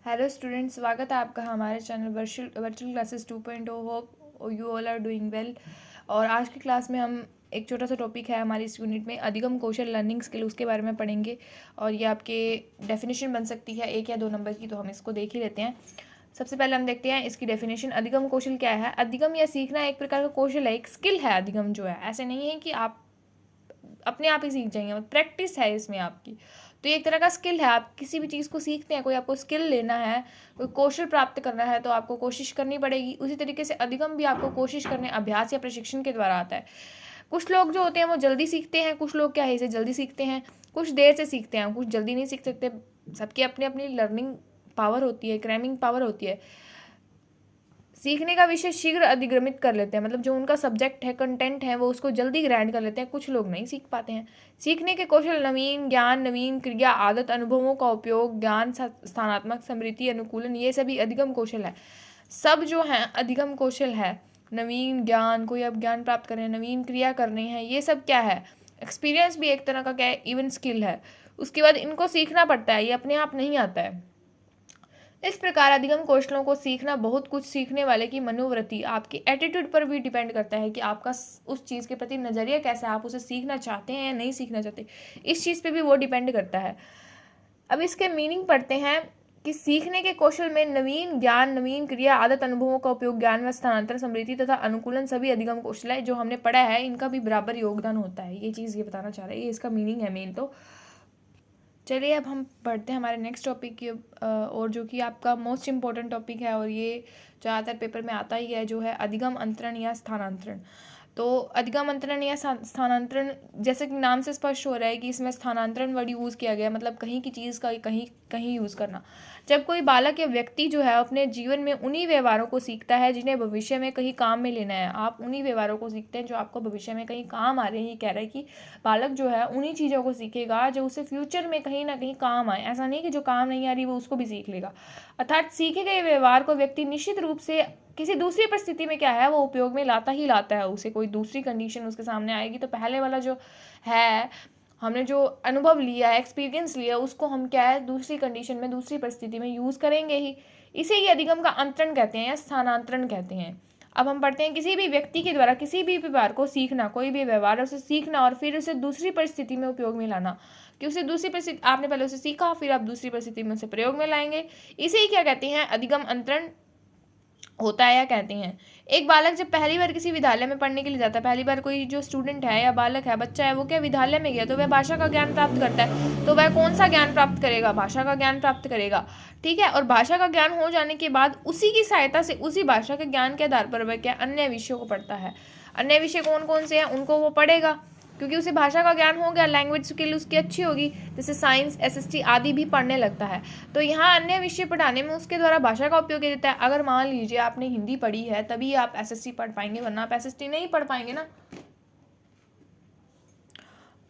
Hello students, स्वागत है आपका हमारे channel virtual classes 2.0। Hope you all are doing well. और आज की क्लास में हम एक छोटा सा टॉपिक है हमारी इस यूनिट में, अधिगम कौशल लर्निंग स्किल, उसके बारे में पढ़ेंगे। और ये आपके डेफिनेशन बन सकती है 1 या 2 नंबर की, तो हम इसको देख ही लेते हैं। सबसे पहले हम देखते हैं इसकी डेफिनेशन। अधिगम कौशल क्या है? अधिगम या सीखना एक प्रकार का कौशल है, एक स्किल है। अधिगम जो है, ऐसे नहीं है कि आप अपने आप ही सीख जाएंगे, प्रैक्टिस है इसमें आपकी। तो ये एक तरह का स्किल है। आप किसी भी चीज़ को सीखते हैं, कोई आपको स्किल लेना है, कोई कौशल प्राप्त करना है, तो आपको कोशिश करनी पड़ेगी। उसी तरीके से अधिगम भी आपको कोशिश करने, अभ्यास या प्रशिक्षण के द्वारा आता है। कुछ लोग जो होते हैं वो जल्दी सीखते हैं, कुछ लोग क्या है इसे जल्दी सीखते हैं, कुछ देर से सीखते हैं, कुछ जल्दी नहीं सीख सकते। सबकी अपनी अपनी लर्निंग पावर होती है, क्रैमिंग पावर होती है। सीखने का विषय शीघ्र अधिगमित कर लेते हैं, मतलब जो उनका सब्जेक्ट है, कंटेंट है, वो उसको जल्दी ग्रैंड कर लेते हैं। कुछ लोग नहीं सीख पाते हैं। सीखने के कौशल नवीन ज्ञान, नवीन क्रिया, आदत, अनुभवों का उपयोग, ज्ञान स्थानात्मक स्मृति, अनुकूलन, ये सभी अधिगम कौशल है। सब जो है अधिगम कौशल है। नवीन ज्ञान, कोई अब ज्ञान प्राप्त करें, नवीन क्रिया करनी है, ये सब क्या है? एक्सपीरियंस भी एक तरह का क्या है? इवन स्किल है। उसके बाद इनको सीखना पड़ता है, ये अपने आप नहीं आता है। इस प्रकार अधिगम कौशलों को सीखना बहुत कुछ सीखने वाले की मनोवृत्ति, आपकी एटीट्यूड पर भी डिपेंड करता है कि आपका उस चीज़ के प्रति नज़रिया कैसा है, आप उसे सीखना चाहते हैं या नहीं सीखना चाहते। इस चीज़ पे भी वो डिपेंड करता है। अब इसके मीनिंग पढ़ते हैं कि सीखने के कौशल में नवीन ज्ञान, नवीन क्रिया, आदत, अनुभवों का उपयोग, ज्ञान में स्थानांतरण, समृद्धि तथा अनुकूलन सभी अधिगम कौशल है। जो हमने पढ़ा है इनका भी बराबर योगदान होता है। ये चीज़ ये बताना चाह रहे हैं, ये इसका मीनिंग है मेन। तो चलिए अब हम पढ़ते हैं हमारे नेक्स्ट टॉपिक की और जो कि आपका मोस्ट इम्पॉर्टेंट टॉपिक है, और ये ज़्यादातर पेपर में आता ही है, जो है अधिगम अंतरण या स्थानांतरण। तो अधिगम अंतरण या स्थानांतरण, जैसे कि नाम से स्पष्ट हो रहा है कि इसमें स्थानांतरण वर्ड यूज़ किया गया, मतलब कहीं की चीज़ का कहीं कहीं यूज़ करना। जब कोई बालक या व्यक्ति जो है अपने जीवन में उन्हीं व्यवहारों को सीखता है जिन्हें भविष्य में कहीं काम में लेना है। आप उन्हीं व्यवहारों को सीखते हैं जो आपको भविष्य में कहीं काम आ रहे हैं। ये कह रहा है कि बालक जो है उन्हीं चीज़ों को सीखेगा जो उसे फ्यूचर में कहीं ना कहीं काम आए। ऐसा नहीं कि जो काम नहीं आ रही वो उसको भी सीख लेगा। अर्थात सीखे गए व्यवहार को व्यक्ति निश्चित रूप से किसी दूसरी परिस्थिति में क्या है वो उपयोग में लाता ही लाता है। उसे कोई दूसरी कंडीशन उसके सामने आएगी तो पहले वाला जो है, हमने जो अनुभव लिया है, एक्सपीरियंस लिया, उसको हम क्या है दूसरी कंडीशन में, दूसरी परिस्थिति में यूज़ करेंगे ही। इसे ही अधिगम का अंतरण कहते हैं या स्थानांतरण कहते हैं। अब हम पढ़ते हैं किसी भी व्यक्ति के द्वारा किसी भी व्यवहार को सीखना, कोई भी व्यवहार उसे सीखना और फिर उसे दूसरी परिस्थिति में उपयोग में लाना। कि उसे दूसरी परिस्थिति, आपने पहले उसे सीखा, फिर आप दूसरी परिस्थिति में उसे प्रयोग में लाएंगे। इसे ही क्या कहते हैं? अधिगम अंतरण होता है या कहते हैं। एक बालक जब पहली बार किसी विद्यालय में पढ़ने के लिए जाता है, पहली बार कोई जो स्टूडेंट है या बालक है, बच्चा है, वो क्या विद्यालय में गया तो वह भाषा का ज्ञान प्राप्त करता है। तो वह कौन सा ज्ञान प्राप्त करेगा? भाषा का ज्ञान प्राप्त करेगा। ठीक है। और भाषा का ज्ञान हो जाने के बाद उसी की सहायता से, उसी भाषा के ज्ञान के आधार पर वह क्या अन्य विषयों को पढ़ता है। अन्य विषय कौन कौन से हैं उनको वो पढ़ेगा, क्योंकि उसे भाषा का ज्ञान हो गया, लैंग्वेज स्किल उसकी अच्छी होगी, जैसे साइंस, एसएसटी आदि भी पढ़ने लगता है। तो यहाँ अन्य विषय पढ़ाने में उसके द्वारा भाषा का उपयोग किया जाता है। अगर मान लीजिए आपने हिंदी पढ़ी है तभी आप एसएसटी पढ़ पाएंगे, वरना आप एसएसटी नहीं पढ़ पाएंगे ना।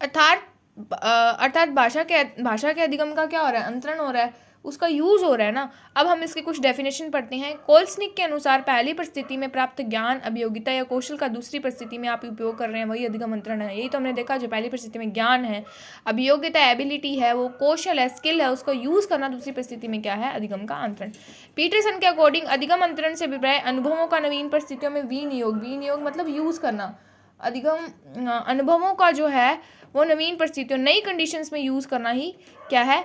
अर्थात अर्थात भाषा के अधिगम का क्या हो रहा है? अंतरण हो रहा है, उसका यूज हो रहा है ना। अब हम इसके कुछ डेफिनेशन पढ़ते हैं। कोल्सनिक के अनुसार पहली परिस्थिति में प्राप्त ज्ञान, अभियोगिता या कौशल का दूसरी परिस्थिति में आप उपयोग कर रहे हैं, वही अधिगम अंतरण है। यही तो हमने देखा, जो पहली परिस्थिति में ज्ञान है, अभियोगिता एबिलिटी है, वो कौशल है, स्किल है, उसको यूज करना दूसरी परिस्थिति में क्या है? अधिगम का अंतरण। पीटरसन के अकॉर्डिंग अधिगम अंतरण से अभिप्राय अनुभवों का नवीन परिस्थितियों में विनियोग, विनियोग मतलब यूज करना। अधिगम अनुभवों का जो है वो नवीन परिस्थितियों, नई कंडीशंस में यूज करना ही क्या है?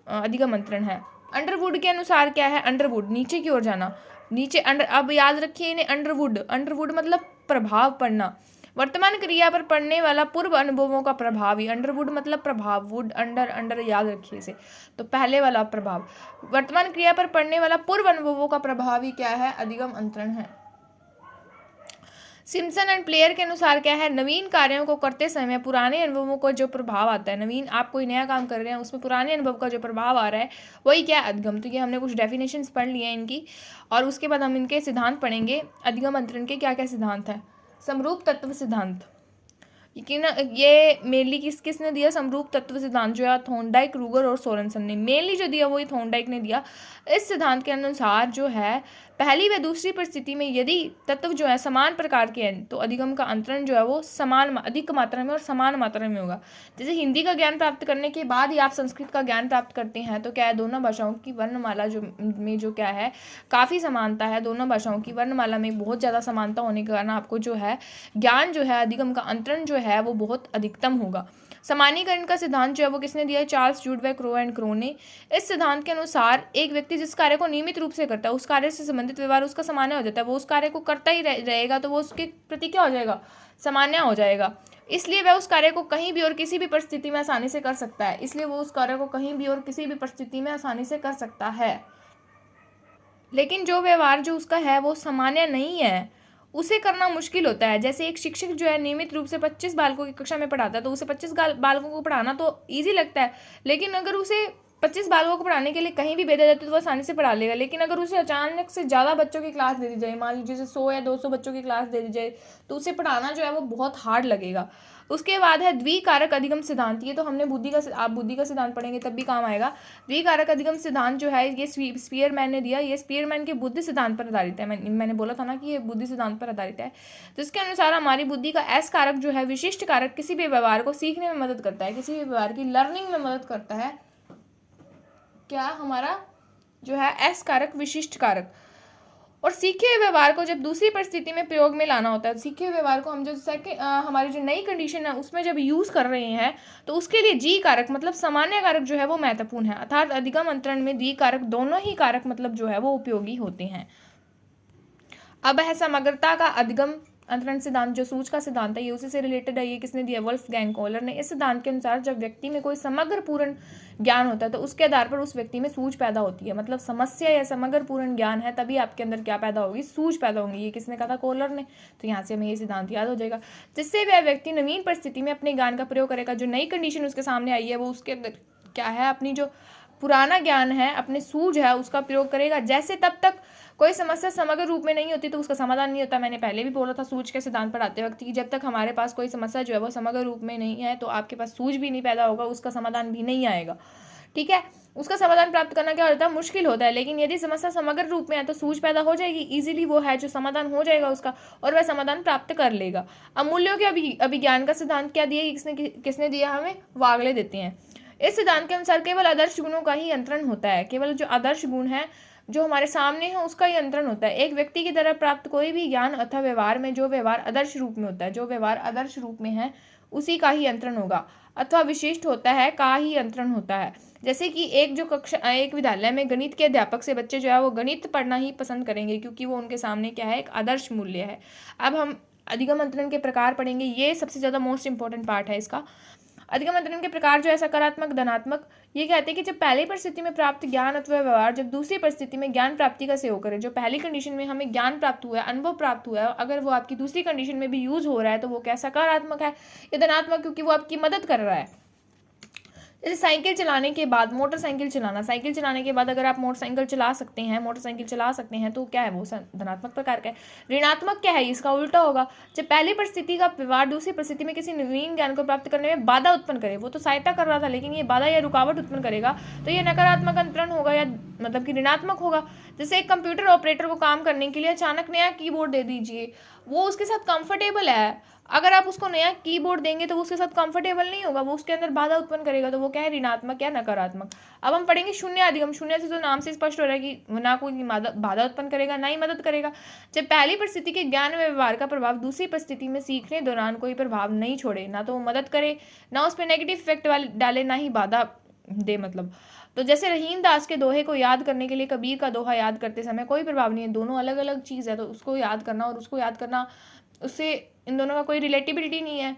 अधिगम अंतरण है। अंडरवुड के अनुसार क्या है? अंडरवुड नीचे की ओर जाना, नीचे अंडर, अब याद रखिए इन्हें, अंडरवुड, अंडरवुड मतलब प्रभाव पड़ना, वर्तमान क्रिया पर पड़ने वाला पूर्व अनुभवों का प्रभाव ही। अंडरवुड मतलब प्रभाव, वुड अंडर, अंडर याद रखिए इसे। तो पहले वाला प्रभाव, वर्तमान क्रिया पर पड़ने वाला पूर्व अनुभवों का प्रभाव ही क्या है? अधिगम अंतरण है। सिम्पसन एंड प्लेयर के अनुसार क्या है? नवीन कार्यों को करते समय पुराने अनुभवों को जो प्रभाव आता है, नवीन आप कोई नया काम कर रहे हैं उसमें पुराने अनुभव का जो प्रभाव आ रहा है वही क्या है? अधिगम। तो ये हमने कुछ डेफिनेशंस पढ़ लिए हैं इनकी, और उसके बाद हम इनके सिद्धांत पढ़ेंगे। अधिगम अंतरण के क्या क्या सिद्धांत हैं? समरूप तत्व सिद्धांत, ये मेनली किसने दिया? समरूप तत्व सिद्धांत जो है थॉर्नडाइक, रूगर और सोरेनसन ने मेनली जो दिया वो ये थॉर्नडाइक ने दिया। इस सिद्धांत के अनुसार जो है पहली व दूसरी परिस्थिति में यदि तत्व जो है समान प्रकार के हैं तो अधिगम का अंतरण जो है वो समान अधिक मात्रा में और समान मात्रा में होगा। जैसे हिंदी का ज्ञान प्राप्त करने के बाद ही आप संस्कृत का ज्ञान प्राप्त करते हैं तो क्या है, दोनों भाषाओं की वर्णमाला जो क्या है काफ़ी समानता है। दोनों भाषाओं की वर्णमाला में बहुत ज़्यादा समानता होने के कारण आपको जो है ज्ञान जो है अधिगम का अंतरण जो है वो बहुत अधिकतम होगा। सामान्यीकरण का सिद्धांत जो है वो किसने दिया है? चार्ल्स जूडवे, क्रो एंड क्रो ने। इस सिद्धांत के अनुसार एक व्यक्ति जिस कार्य को नियमित रूप से करता है उस कार्य से संबंधित व्यवहार उसका सामान्य हो जाता है। वो उस कार्य को करता ही रहेगा तो वो उसके प्रति क्या हो जाएगा? सामान्य हो जाएगा। इसलिए वह उस कार्य को कहीं भी और किसी भी परिस्थिति में आसानी से कर सकता है। इसलिए वो उस कार्य को कहीं भी और किसी भी परिस्थिति में आसानी से कर सकता है। लेकिन जो व्यवहार जो उसका है वो सामान्य नहीं है उसे करना मुश्किल होता है। जैसे एक शिक्षक जो है नियमित रूप से 25 बालकों की कक्षा में पढ़ाता है तो उसे 25 बालकों को पढ़ाना तो ईजी लगता है, लेकिन अगर उसे 25 बालकों को पढ़ाने के लिए कहीं भी भेजा जाए तो वो आसानी से पढ़ा लेगा। लेकिन अगर उसे अचानक से ज़्यादा बच्चों की क्लास दे दी जाए, मान लीजिए 100 या 200 बच्चों की क्लास दे दी जाए, तो उसे पढ़ाना जो है वो बहुत हार्ड लगेगा। उसके बाद है द्विकारक अधिगम सिद्धांत। ये तो हमने आप बुद्धि का सिद्धांत पढ़ेंगे तब भी काम आएगा। द्विकारक अधिगम सिद्धांत जो है ये स्पीयरमैन ने दिया। ये स्पीयरमैन के बुद्धि सिद्धांत पर आधारित है। मैंने बोला था ना कि ये बुद्धि सिद्धांत पर आधारित है। तो इसके अनुसार हमारी बुद्धि का एस कारक जो है विशिष्ट कारक किसी भी व्यवहार को सीखने में मदद करता है, किसी भी व्यवहार की लर्निंग में मदद करता है। क्या हमारा जो है एस कारक विशिष्ट कारक। और सीखे हुए व्यवहार को जब दूसरी परिस्थिति में प्रयोग में लाना होता है, सीखे हुए व्यवहार को हम जो हमारी जो नई कंडीशन है उसमें जब यूज कर रहे हैं तो उसके लिए जी कारक मतलब सामान्य कारक जो है वो महत्वपूर्ण है। अर्थात अधिगम अंतरण में द्वि कारक दोनों ही कारक मतलब जो है वो उपयोगी होते हैं। अब है समग्रता का अधिगम अंतरण सिद्धांत। जो सूझ का सिद्धांत है ये उसी से रिलेटेड है। ये किसने दिया? वोल्फगैंग कोहलर ने। इस सिद्धांत के अनुसार जब व्यक्ति में कोई समग्र पूर्ण ज्ञान होता है तो उसके आधार पर उस व्यक्ति में सूझ पैदा होती है। मतलब समस्या या समग्र पूर्ण ज्ञान है तभी आपके अंदर क्या पैदा होगी? सूझ पैदा होगी। ये किसने कहा था? कोहलर ने। तो यहाँ से हमें ये सिद्धांत याद हो जाएगा, जिससे वह व्यक्ति नवीन परिस्थिति में अपने ज्ञान का प्रयोग करेगा। जो नई कंडीशन उसके सामने आई है वो उसके अंदर क्या है? अपनी जो पुराना ज्ञान है, अपने सूझ है, उसका प्रयोग करेगा। जैसे तब तक कोई समस्या समग्र रूप में नहीं होती तो उसका समाधान नहीं होता। मैंने पहले भी बोला था सूझ के सिद्धांत पढ़ाते वक्त कि जब तक हमारे पास कोई समस्या जो है वो समग्र रूप में नहीं है तो आपके पास सूझ भी नहीं पैदा होगा, उसका समाधान भी नहीं आएगा। ठीक है, उसका समाधान प्राप्त करना क्या होता है? मुश्किल होता है। लेकिन यदि समस्या समग्र रूप में है तो सूझ पैदा हो जाएगी, इजीली वो है जो समाधान हो जाएगा उसका और वह समाधान प्राप्त कर लेगा। अमूल्यों के अभिज्ञान का सिद्धांत क्या दिया? किसने दिया हमें? वागले देते हैं। इस सिद्धांत के अनुसार केवल आदर्श गुणों का ही अंतरण होता है। केवल जो आदर्श गुण है जो हमारे सामने है उसका ही अंतरण होता है। एक व्यक्ति की तरह प्राप्त कोई भी ज्ञान अथवा व्यवहार में जो व्यवहार आदर्श रूप में होता है, जो व्यवहार आदर्श रूप में है उसी का ही अंतरण होगा, अथवा विशिष्ट होता है का ही अंतरण होता है। जैसे कि एक विद्यालय में गणित के अध्यापक से बच्चे जो है वो गणित पढ़ना ही पसंद करेंगे क्योंकि वो उनके सामने क्या है? एक आदर्श मूल्य है। अब हम अधिगम अंतरण के प्रकार पढ़ेंगे। ये सबसे ज़्यादा मोस्ट इंपॉर्टेंट पार्ट है इसका। अधिगम अंतरण के प्रकार जो है सकारात्मक, धनात्मक। ये कहते हैं कि जब पहली परिस्थिति में प्राप्त ज्ञान अथवा व्यवहार जब दूसरी परिस्थिति में ज्ञान प्राप्ति का सहयोग करे। जो पहली कंडीशन में हमें ज्ञान प्राप्त हुआ है, अनुभव प्राप्त हुआ है, अगर वो आपकी दूसरी कंडीशन में भी यूज हो रहा है तो वो क्या? सकारात्मक है। या धनात्मक, क्योंकि वो आपकी मदद कर रहा है। जैसे साइकिल चलाने के बाद मोटरसाइकिल चलाना, साइकिल चलाने के बाद अगर आप मोटरसाइकिल चला सकते हैं तो क्या है? वो धनात्मक प्रकार का है। ऋणात्मक क्या है? इसका उल्टा होगा। जब पहली परिस्थिति का व्यवहार दूसरी परिस्थिति में किसी नवीन ज्ञान को प्राप्त करने में बाधा उत्पन्न करे। वो तो सहायता कर रहा था लेकिन ये बाधा या रुकावट उत्पन्न करेगा तो ये नकारात्मक अंतरण होगा या मतलब कि ऋणात्मक होगा। जैसे एक कंप्यूटर ऑपरेटर को काम करने के लिए अचानक नया कीबोर्ड दे दीजिए, वो उसके साथ कंफर्टेबल है। अगर आप उसको नया कीबोर्ड देंगे तो वो उसके साथ कंफर्टेबल नहीं होगा, वो उसके अंदर बाधा उत्पन्न करेगा। तो वो क्या है? ऋणात्मक या नकारात्मक। अब हम पढ़ेंगे शून्य अधिगम। शून्य से तो नाम से स्पष्ट हो रहा है कि ना कोई बाधा उत्पन्न करेगा ना ही मदद करेगा। जब पहली परिस्थिति के ज्ञान व व्यवहार का प्रभाव दूसरी परिस्थिति में सीखने दौरान कोई प्रभाव नहीं छोड़े, ना तो वो मदद करे ना उस पर नेगेटिव इफेक्ट डाले ना ही बाधा दे। मतलब तो जैसे रहीम दास के दोहे को याद करने के लिए कबीर का दोहा याद करते समय कोई प्रभाव नहीं है, दोनों अलग अलग चीज़ है। तो उसको याद करना और उसको याद करना, उससे इन दोनों का कोई रिलेटिबिलिटी नहीं है।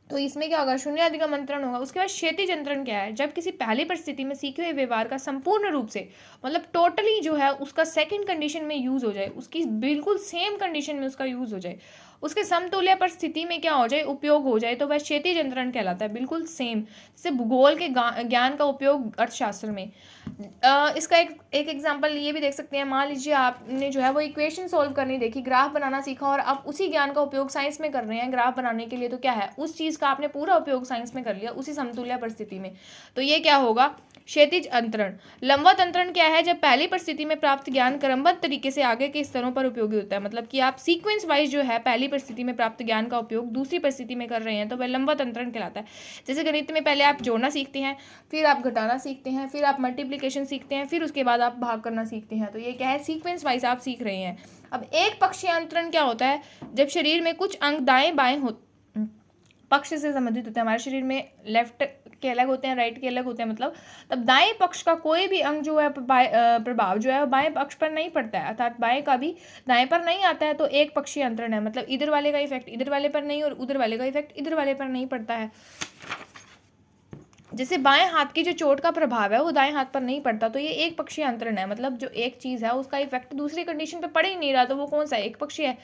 तो इसमें क्या होगा? शून्य अधिगम अंतरण होगा। उसके बाद क्षैतिज अंतरण क्या है? जब किसी पहली परिस्थिति में सीखे हुए व्यवहार का संपूर्ण रूप से मतलब टोटली जो है उसका सेकंड कंडीशन में यूज हो जाए, उसकी बिल्कुल सेम कंडीशन में उसका यूज हो जाए उसके समतुल्य परिस्थिति में क्या हो जाए, उपयोग हो जाए, तो वह क्षैतिज अंतरण कहलाता है। बिल्कुल सेम जैसे भूगोल के ज्ञान का उपयोग अर्थशास्त्र में। इसका एक एग्जांपल ये भी देख सकते हैं। मान लीजिए आपने जो है वो इक्वेशन सॉल्व करनी देखी, ग्राफ बनाना सीखा और आप उसी ज्ञान का उपयोग साइंस में कर रहे हैं ग्राफ बनाने के लिए, तो क्या है, उस चीज़ का आपने पूरा उपयोग साइंस में कर लिया उसी समतुल्य परिस्थिति में, तो ये क्या होगा, क्षैतिज अंतरण। लंबवत अंतरण क्या है, जब पहली परिस्थिति में प्राप्त ज्ञान क्रमबद्ध तरीके से आगे के स्तरों पर उपयोगी होता है। मतलब कि आप सीक्वेंस वाइज जो है पहली परिस्थिति में प्राप्त ज्ञान का उपयोग दूसरी परिस्थिति में कर रहे हैं, तो वह लंबवत अंतरण कहलाता है। जैसे गणित में पहले आप जोड़ना सीखते हैं, फिर आप घटाना सीखते हैं, फिर आप मल्टीप्लिकेशन सीखते हैं, फिर उसके बाद आप भाग करना सीखते हैं, तो ये क्या है, सीक्वेंस वाइज आप सीख रहे हैं। अब एक पक्षीय अंतरण क्या होता है, जब शरीर में कुछ अंग दाएं बाएं पक्ष से संबंधित होते हैं। हमारे शरीर में लेफ्ट के अलग होते हैं, राइट के अलग होते हैं, मतलब तब दाएं पक्ष का कोई भी अंग जो है प्रभाव जो है वो बाएं पक्ष पर नहीं पड़ता है, अर्थात बाएं का भी दाएं पर नहीं आता है, तो एक पक्षीय अंतरण है। मतलब इधर वाले का इफेक्ट इधर वाले पर नहीं और उधर वाले का इफेक्ट इधर वाले पर नहीं पड़ता है। जैसे बाएं हाथ की जो चोट का प्रभाव है वो दाएं हाथ पर नहीं पड़ता, तो ये एक पक्षीय अंतरण है। मतलब जो एक चीज़ है उसका इफेक्ट दूसरी कंडीशन पे पड़ ही नहीं रहा, तो वो कौन सा है, एक पक्षीय है।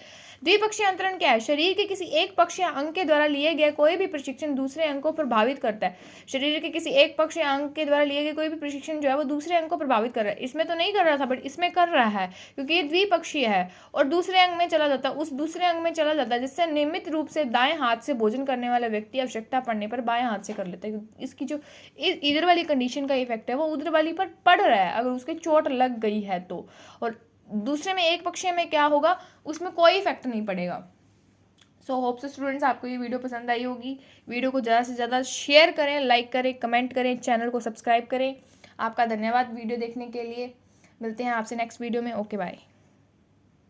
द्विपक्षीय अंतरण क्या है, शरीर के किसी एक पक्षीय अंग के द्वारा लिए गए कोई भी प्रशिक्षण दूसरे अंग को प्रभावित करता है। शरीर के किसी एक पक्षीय अंग के द्वारा लिए गए कोई भी प्रशिक्षण जो है वो दूसरे अंग को प्रभावित कर रहा है। इसमें तो नहीं कर रहा था बट इसमें कर रहा है, क्योंकि ये द्विपक्षीय है और दूसरे अंग में चला जाता है, उस दूसरे अंग में चला जाता है, जिससे नियमित रूप से दाएं हाथ से भोजन करने वाला व्यक्ति आवश्यकता पड़ने पर बाएं हाथ से कर लेता है। इसकी जो इधर वाली कंडीशन का इफेक्ट है वो उधर वाली पर पड़ रहा है, अगर उसके चोट लग गई है तो। और दूसरे में एक पक्षीय में क्या होगा, उसमें कोई इफेक्ट नहीं पड़ेगा। सो होप सो स्टूडेंट्स आपको ये वीडियो पसंद आई होगी। वीडियो को ज़्यादा से ज़्यादा शेयर करें, लाइक करें, कमेंट करें, चैनल को सब्सक्राइब करें। आपका धन्यवाद वीडियो देखने के लिए। मिलते हैं आपसे नेक्स्ट वीडियो में। Okay bye.